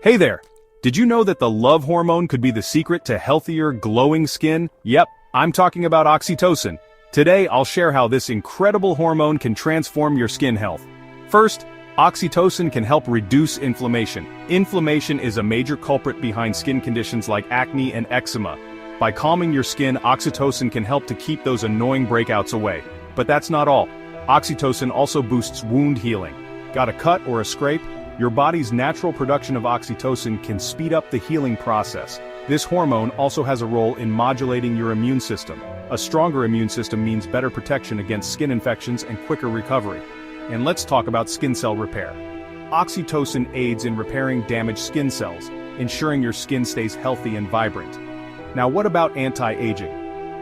Hey there! Did you know that the love hormone could be the secret to healthier, glowing skin? Yep, I'm talking about oxytocin. Today, I'll share how this incredible hormone can transform your skin health. First, oxytocin can help reduce inflammation. Inflammation is a major culprit behind skin conditions like acne and eczema. By calming your skin, oxytocin can help to keep those annoying breakouts away. But that's not all. Oxytocin also boosts wound healing. Got a cut or a scrape? Your body's natural production of oxytocin can speed up the healing process. This hormone also has a role in modulating your immune system. A stronger immune system means better protection against skin infections and quicker recovery. And let's talk about skin cell repair. Oxytocin aids in repairing damaged skin cells, ensuring your skin stays healthy and vibrant. Now what about anti-aging?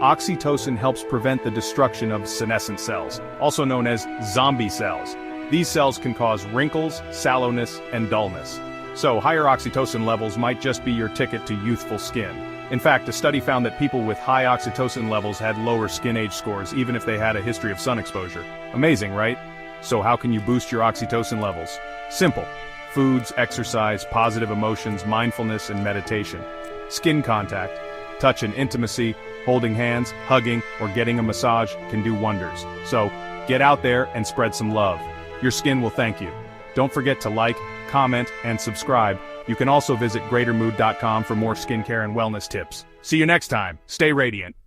Oxytocin helps prevent the destruction of senescent cells, also known as zombie cells. These cells can cause wrinkles, sallowness, and dullness. So higher oxytocin levels might just be your ticket to youthful skin. In fact, a study found that people with high oxytocin levels had lower skin age scores even if they had a history of sun exposure. Amazing, right? So how can you boost your oxytocin levels? Simple. Foods, exercise, positive emotions, mindfulness, and meditation. Skin contact, touch and intimacy, holding hands, hugging, or getting a massage can do wonders. So, get out there and spread some love. Your skin will thank you. Don't forget to like, comment, and subscribe. You can also visit greatermood.com for more skincare and wellness tips. See you next time. Stay radiant.